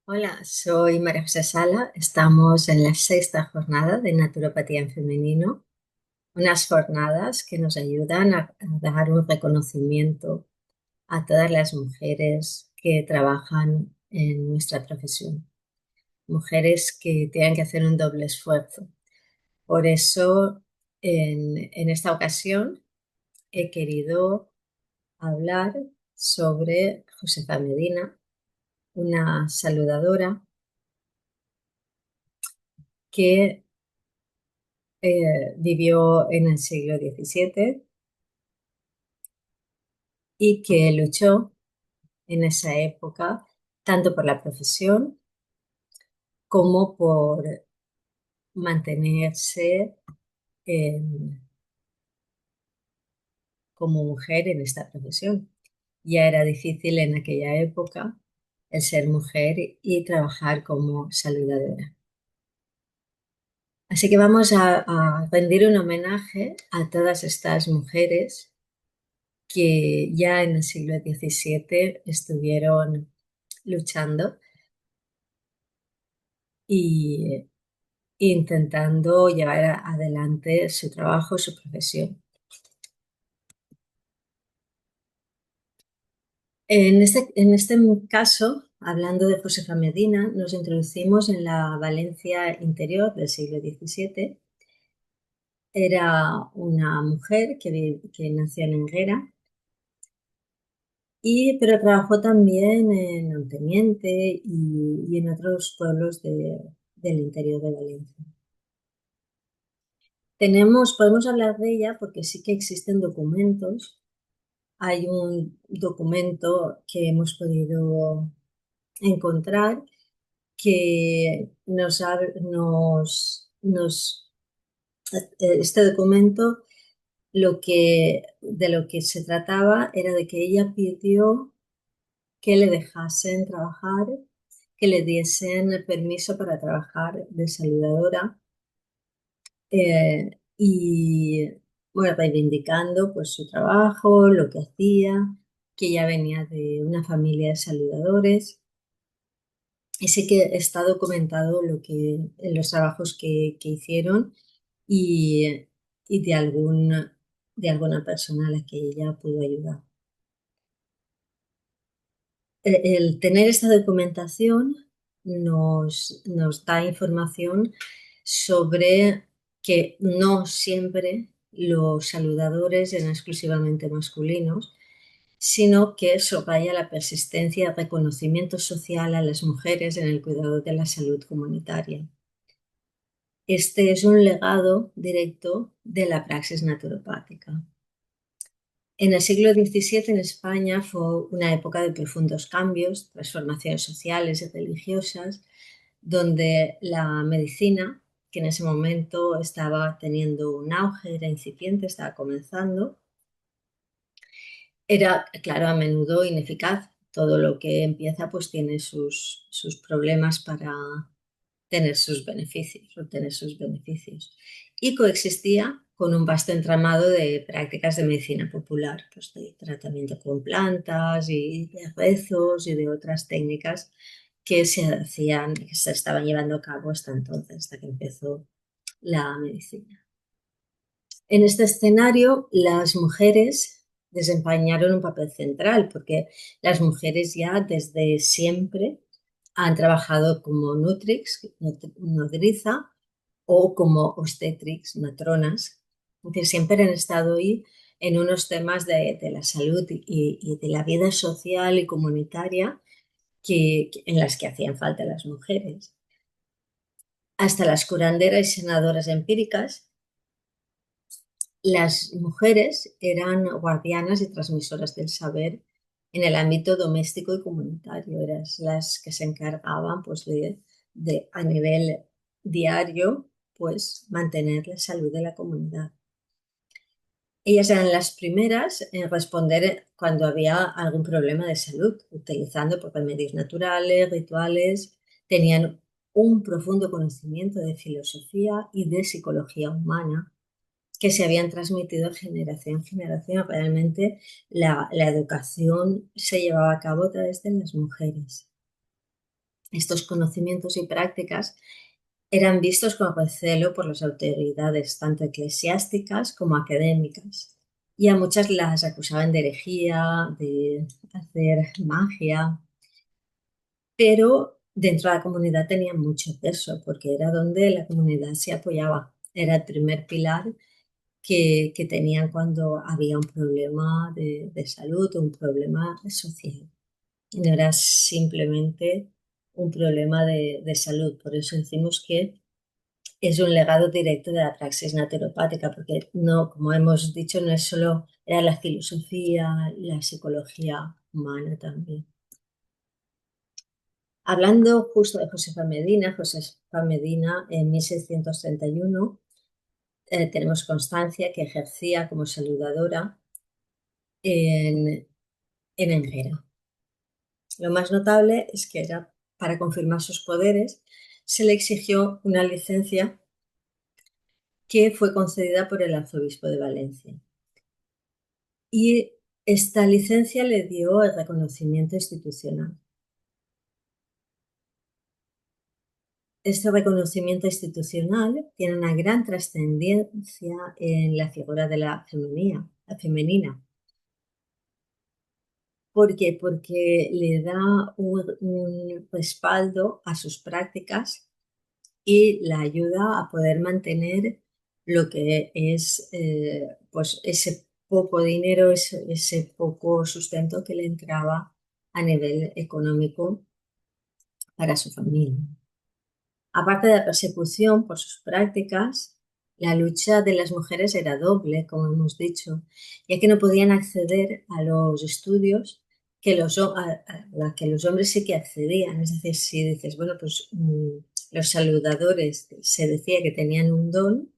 Hola, soy María José Sala. Estamos en la sexta jornada de Naturopatía en Femenino, unas jornadas que nos ayudan a dar un reconocimiento a todas las mujeres que trabajan en nuestra profesión, mujeres que tienen que hacer un doble esfuerzo. Por eso, en esta ocasión, he querido hablar sobre Josefa Medina, una saludadora que vivió en el siglo XVII y que luchó en esa época tanto por la profesión como por mantenerse en- como mujer en esta profesión. Ya era difícil en aquella época el ser mujer y trabajar como saludadora. Así que vamos a rendir un homenaje a todas estas mujeres que ya en el siglo XVII estuvieron luchando y intentando llevar adelante su trabajo, su profesión. En este caso, hablando de Josefa Medina, nos introducimos en la Valencia interior del siglo XVII. Era una mujer que nació en Enguera, pero trabajó también en Onteniente y en otros pueblos del interior de Valencia. Podemos hablar de ella porque sí que existen documentos. Hay un documento que hemos podido encontrar que este documento de lo que se trataba era de que ella pidió que le dejasen trabajar, que le diesen permiso para trabajar de saludadora y bueno, reivindicando pues su trabajo, lo que hacía, que ella venía de una familia de saludadores. Y sí que está documentado los trabajos que hicieron y, y de alguna persona a la que ella pudo ayudar. El tener esta documentación nos da información sobre que no siempre los saludadores eran exclusivamente masculinos, sino que subraya la persistencia y reconocimiento social a las mujeres en el cuidado de la salud comunitaria. Este es un legado directo de la praxis naturopática. En el siglo XVII en España fue una época de profundos cambios, transformaciones sociales y religiosas, donde la medicina, que en ese momento estaba teniendo un auge, era incipiente, estaba comenzando, era, claro, a menudo ineficaz. Todo lo que empieza pues tiene sus problemas para obtener sus beneficios. Y coexistía con un vasto entramado de prácticas de medicina popular, pues de tratamiento con plantas y de rezos y de otras técnicas que que se estaban llevando a cabo hasta entonces, hasta que empezó la medicina. En este escenario, las mujeres desempeñaron un papel central porque las mujeres ya desde siempre han trabajado como nodriza o como obstetrix, matronas, que siempre han estado ahí en unos temas de la salud y de la vida social y comunitaria en las que hacían falta las mujeres. Hasta las curanderas y sanadoras empíricas, las mujeres eran guardianas y transmisoras del saber en el ámbito doméstico y comunitario. Eran las que se encargaban pues, a nivel diario pues, mantener la salud de la comunidad. Ellas eran las primeras en responder cuando había algún problema de salud, utilizando pues, remedios naturales, rituales. Tenían un profundo conocimiento de filosofía y de psicología humana que se habían transmitido de generación en generación. Realmente la educación se llevaba a cabo a través de las mujeres. estos conocimientos y prácticas eran vistos con recelo por las autoridades, tanto eclesiásticas como académicas. Y a muchas las acusaban de herejía, de hacer magia, pero dentro de la comunidad tenían mucho peso porque era donde la comunidad se apoyaba. Era el primer pilar que tenían cuando había un problema de salud o un problema social. No era simplemente un problema de salud. Por eso decimos que es un legado directo de la praxis naturopática, porque no, como hemos dicho, no es solo era la filosofía, la psicología humana también. Hablando justo de Josefa Medina en 1631 tenemos constancia que ejercía como saludadora en, en Enguera. Lo más notable es que era, para confirmar sus poderes, se le exigió una licencia que fue concedida por el arzobispo de Valencia. Y esta licencia le dio el reconocimiento institucional. Este reconocimiento institucional tiene una gran trascendencia en la figura de la femenina. ¿Por qué? Porque le da un respaldo a sus prácticas y la ayuda a poder mantener lo que es pues ese poco dinero, ese poco sustento que le entraba a nivel económico para su familia. Aparte de la persecución por sus prácticas, la lucha de las mujeres era doble, como hemos dicho, ya que no podían acceder a los estudios a la que los hombres sí que accedían. Es decir, si dices, bueno, pues los saludadores se decía que tenían un don,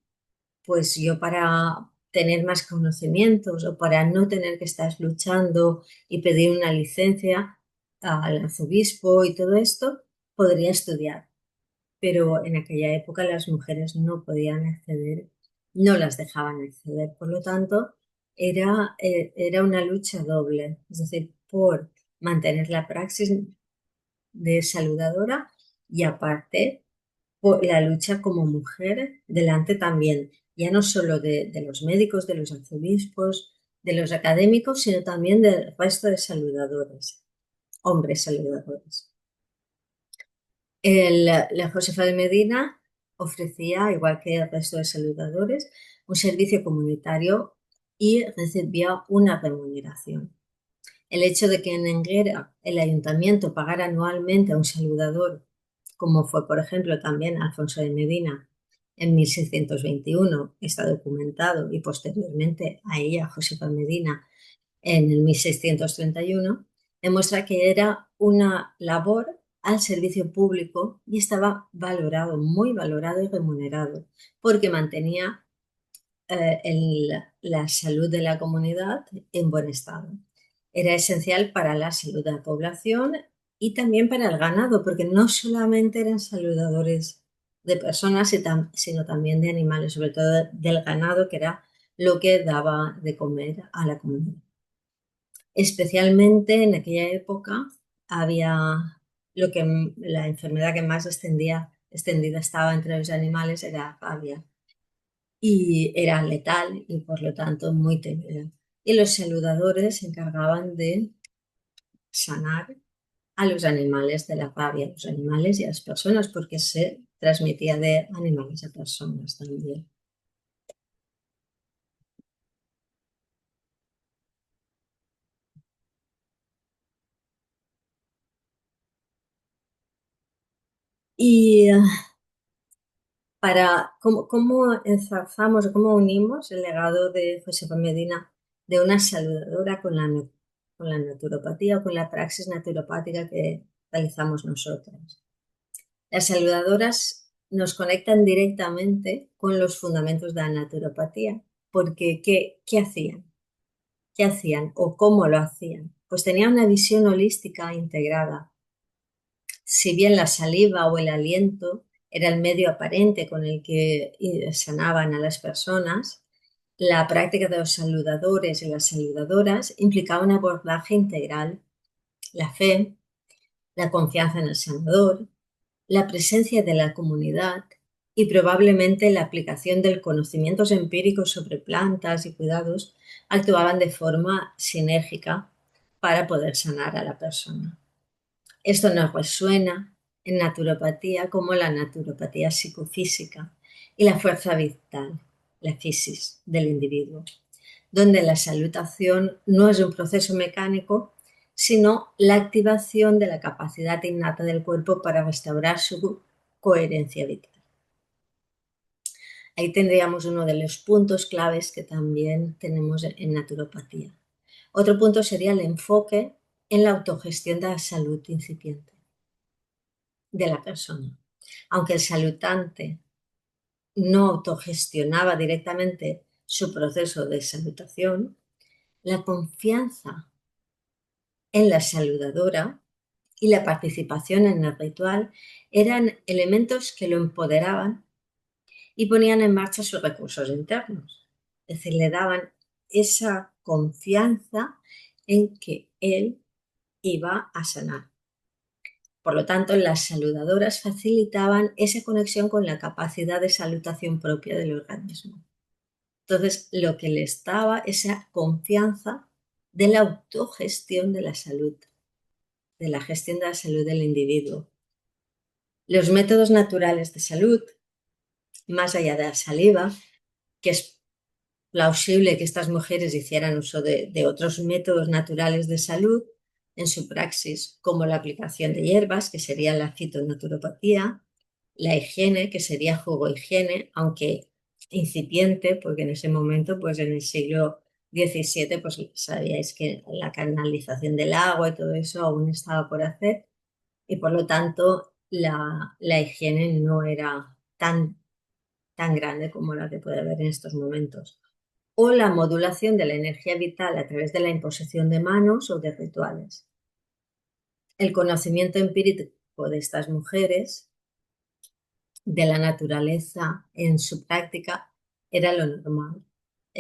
pues yo para tener más conocimientos o para no tener que estar luchando y pedir una licencia al arzobispo y todo esto, podría estudiar, pero en aquella época las mujeres no podían acceder, no las dejaban acceder. Por lo tanto, era una lucha doble, es decir, por mantener la praxis de saludadora y aparte por la lucha como mujer delante también, ya no solo de los médicos, de los arzobispos, de los académicos, sino también del resto de saludadores, hombres saludadores. La Josefa de Medina ofrecía, igual que el resto de saludadores, un servicio comunitario y recibía una remuneración. El hecho de que en Enguera el ayuntamiento pagara anualmente a un saludador, como fue por ejemplo también Alfonso de Medina en 1621, está documentado, y posteriormente a ella, Josefa Medina, en el 1631, demuestra que era una labor al servicio público y estaba valorado, muy valorado y remunerado, porque mantenía la salud de la comunidad en buen estado. Era esencial para la salud de la población y también para el ganado, porque no solamente eran saludadores de personas, sino también de animales, sobre todo del ganado, que era lo que daba de comer a la comunidad. Especialmente en aquella época había la enfermedad que más extendida estaba entre los animales era la rabia y era letal y por lo tanto muy temida. Y los saludadores se encargaban de sanar a los animales de la rabia, a los animales y a las personas, porque se transmitía de animales a personas también. Y cómo enzarzamos o cómo unimos el legado de Josefa Medina de una saludadora con la naturopatía o con la praxis naturopática que realizamos nosotras. Las saludadoras nos conectan directamente con los fundamentos de la naturopatía, porque ¿qué hacían? ¿Qué hacían o cómo lo hacían? Pues tenían una visión holística integrada. Si bien la saliva o el aliento era el medio aparente con el que sanaban a las personas, la práctica de los saludadores y las saludadoras implicaba un abordaje integral, la fe, la confianza en el sanador, la presencia de la comunidad y probablemente la aplicación de conocimientos empíricos sobre plantas y cuidados actuaban de forma sinérgica para poder sanar a la persona. Esto nos resuena en naturopatía como la naturopatía psicofísica y la fuerza vital, la fisis del individuo, donde la salutación no es un proceso mecánico, sino la activación de la capacidad innata del cuerpo para restaurar su coherencia vital. Ahí tendríamos uno de los puntos claves que también tenemos en naturopatía. Otro punto sería el enfoque en la autogestión de la salud incipiente de la persona. Aunque el salutante no autogestionaba directamente su proceso de salutación, la confianza en la saludadora y la participación en el ritual eran elementos que lo empoderaban y ponían en marcha sus recursos internos. Es decir, le daban esa confianza en que él iba a sanar. Por lo tanto, las saludadoras facilitaban esa conexión con la capacidad de salutación propia del organismo. Entonces, lo que les daba esa confianza de la autogestión de la salud, de la gestión de la salud del individuo. Los métodos naturales de salud, más allá de la saliva, que es plausible que estas mujeres hicieran uso de otros métodos naturales de salud en su praxis, como la aplicación de hierbas, que sería la fitonaturopatía, la higiene, que sería jugo-higiene, aunque incipiente, porque en ese momento, pues en el siglo XVII, pues sabíais que la canalización del agua y todo eso aún estaba por hacer, y por lo tanto la higiene no era tan grande como la que puede haber en estos momentos. O la modulación de la energía vital a través de la imposición de manos o de rituales. El conocimiento empírico de estas mujeres, de la naturaleza en su práctica, era lo normal.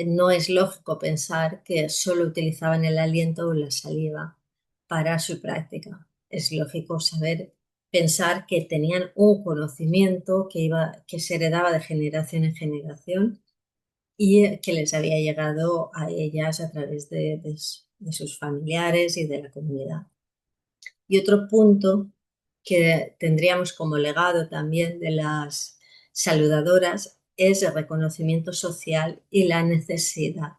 No es lógico pensar que solo utilizaban el aliento o la saliva para su práctica. Es lógico pensar que tenían un conocimiento que se heredaba de generación en generación y que les había llegado a ellas a través de sus familiares y de la comunidad. Y otro punto que tendríamos como legado también de las saludadoras es el reconocimiento social y la necesidad.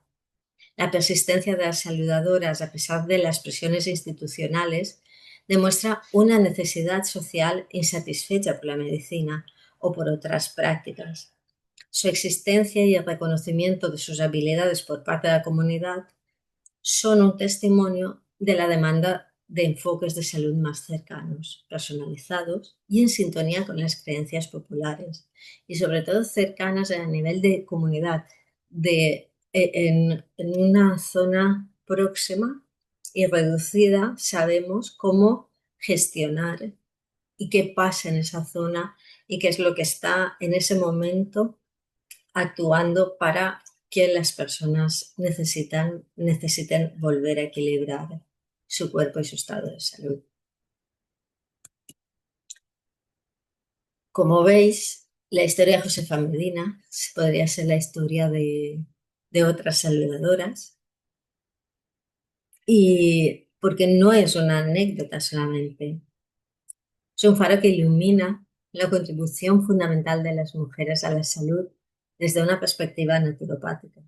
La persistencia de las saludadoras, a pesar de las presiones institucionales, demuestra una necesidad social insatisfecha por la medicina o por otras prácticas. Su existencia y el reconocimiento de sus habilidades por parte de la comunidad son un testimonio de la demanda de enfoques de salud más cercanos, personalizados y en sintonía con las creencias populares, y sobre todo cercanas a nivel de comunidad, en una zona próxima y reducida. Sabemos cómo gestionar y qué pasa en esa zona y qué es lo que está en ese momento actuando para que las personas necesiten volver a equilibrar su cuerpo y su estado de salud. Como veis, la historia de Josefa Medina podría ser la historia de otras saludadoras, y porque no es una anécdota solamente, es un faro que ilumina la contribución fundamental de las mujeres a la salud desde una perspectiva naturopática.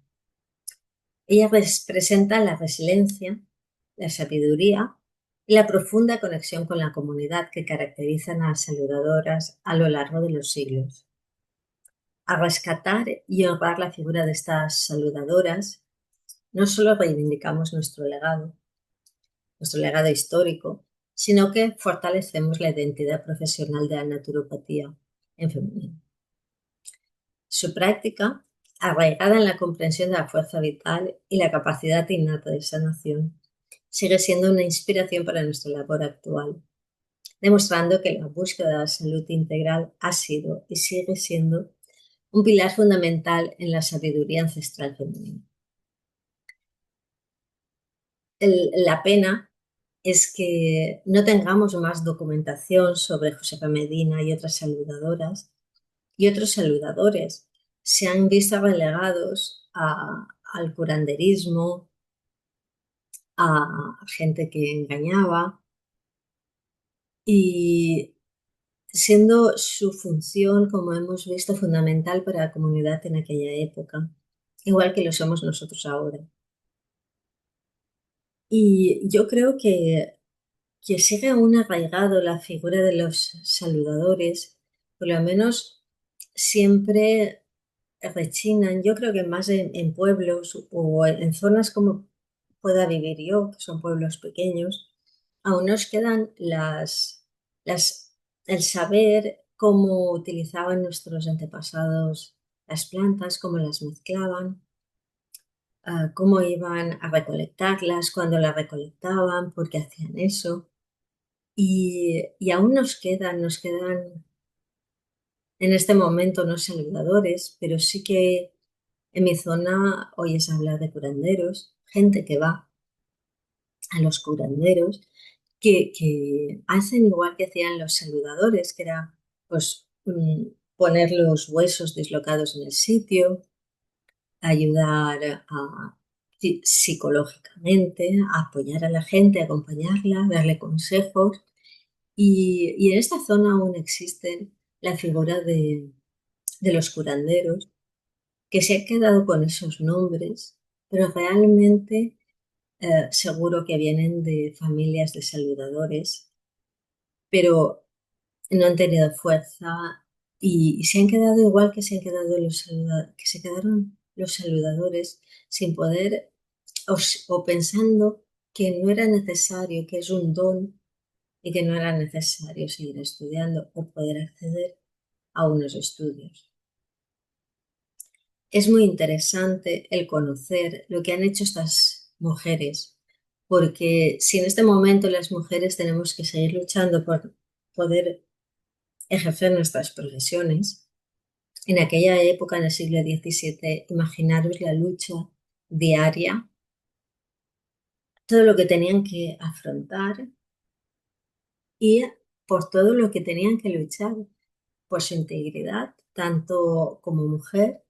Ella representa la resiliencia, la sabiduría y la profunda conexión con la comunidad que caracterizan a las saludadoras a lo largo de los siglos. A rescatar y honrar la figura de estas saludadoras, no solo reivindicamos nuestro legado histórico, sino que fortalecemos la identidad profesional de la naturopatía en femenino. Su práctica, arraigada en la comprensión de la fuerza vital y la capacidad innata de sanación, sigue siendo una inspiración para nuestra labor actual, demostrando que la búsqueda de la salud integral ha sido y sigue siendo un pilar fundamental en la sabiduría ancestral femenina. La pena es que no tengamos más documentación sobre Josefa Medina y otras saludadoras y otros saludadores. Se han visto relegados al curanderismo, a gente que engañaba y siendo su función, como hemos visto, fundamental para la comunidad en aquella época, igual que lo somos nosotros ahora. Y yo creo que sigue aún arraigado la figura de los saludadores, por lo menos siempre rechinan, yo creo que más en pueblos o en zonas como pueda vivir yo, que son pueblos pequeños, aún nos quedan el saber cómo utilizaban nuestros antepasados las plantas, cómo las mezclaban, cómo iban a recolectarlas, cuándo las recolectaban, por qué hacían eso. Y aún nos quedan en este momento no saludadores, pero sí que en mi zona oyes hablar de curanderos, gente que va a los curanderos, que hacen igual que hacían los saludadores, que era pues poner los huesos dislocados en el sitio, ayudar psicológicamente, a apoyar a la gente, acompañarla, darle consejos. Y en esta zona aún existen la figura de los curanderos, que se han quedado con esos nombres, pero realmente seguro que vienen de familias de saludadores, pero no han tenido fuerza y se han quedado igual que se han quedado que se quedaron los saludadores sin poder o pensando que no era necesario, que es un don y que no era necesario seguir estudiando o poder acceder a unos estudios. Es muy interesante el conocer lo que han hecho estas mujeres, porque si en este momento las mujeres tenemos que seguir luchando por poder ejercer nuestras profesiones, en aquella época, en el siglo XVII, imaginaros la lucha diaria, todo lo que tenían que afrontar y por todo lo que tenían que luchar, por su integridad, tanto como mujer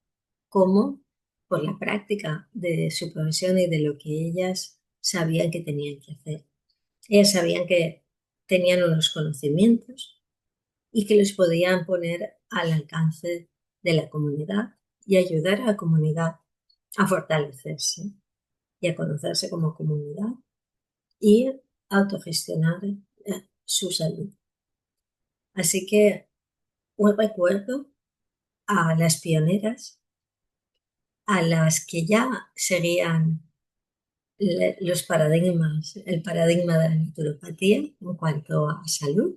como por la práctica de su profesión y de lo que ellas sabían que tenían que hacer. Ellas sabían que tenían unos conocimientos y que los podían poner al alcance de la comunidad y ayudar a la comunidad a fortalecerse y a conocerse como comunidad y autogestionar su salud. Así que un recuerdo a las pioneras, a las que ya seguían los paradigmas, el paradigma de la naturopatía en cuanto a salud,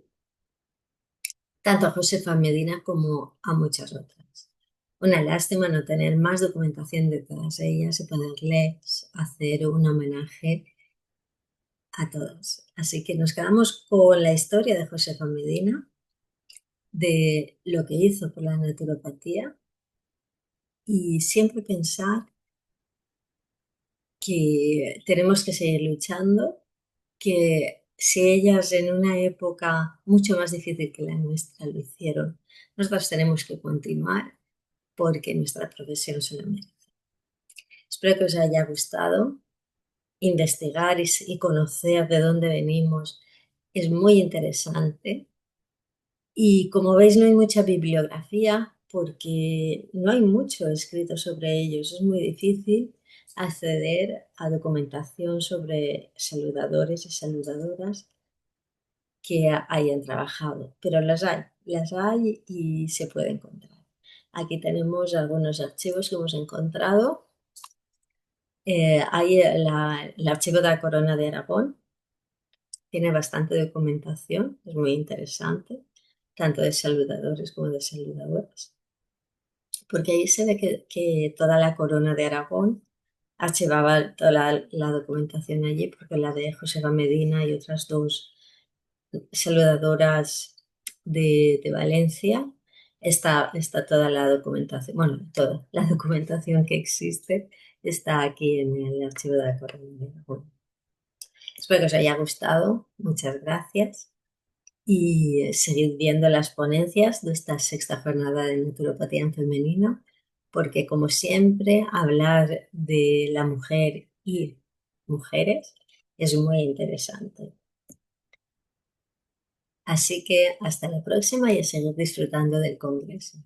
tanto a Josefa Medina como a muchas otras. Una lástima no tener más documentación de todas ellas y poderles hacer un homenaje a todas. Así que nos quedamos con la historia de Josefa Medina, de lo que hizo por la naturopatía y siempre pensar que tenemos que seguir luchando, que si ellas en una época mucho más difícil que la nuestra lo hicieron, nosotros tenemos que continuar porque nuestra profesión se lo merece. Espero que os haya gustado investigar y conocer de dónde venimos. Es muy interesante y como veis no hay mucha bibliografía porque no hay mucho escrito sobre ellos. Es muy difícil acceder a documentación sobre saludadores y saludadoras que hayan trabajado, pero las hay y se puede encontrar. Aquí tenemos algunos archivos que hemos encontrado. Hay el archivo de la Corona de Aragón, tiene bastante documentación, es muy interesante, tanto de saludadores como de saludadoras, porque ahí se ve que toda la Corona de Aragón archivaba toda la documentación allí, porque la de Josefa Medina y otras dos saludadoras de Valencia está toda la documentación, bueno, toda la documentación que existe está aquí en el archivo de la Corona de Aragón. Espero que os haya gustado. Muchas gracias. Y seguid viendo las ponencias de esta sexta jornada de naturopatía en femenino, porque como siempre, hablar de la mujer y mujeres es muy interesante. Así que hasta la próxima y a seguir disfrutando del Congreso.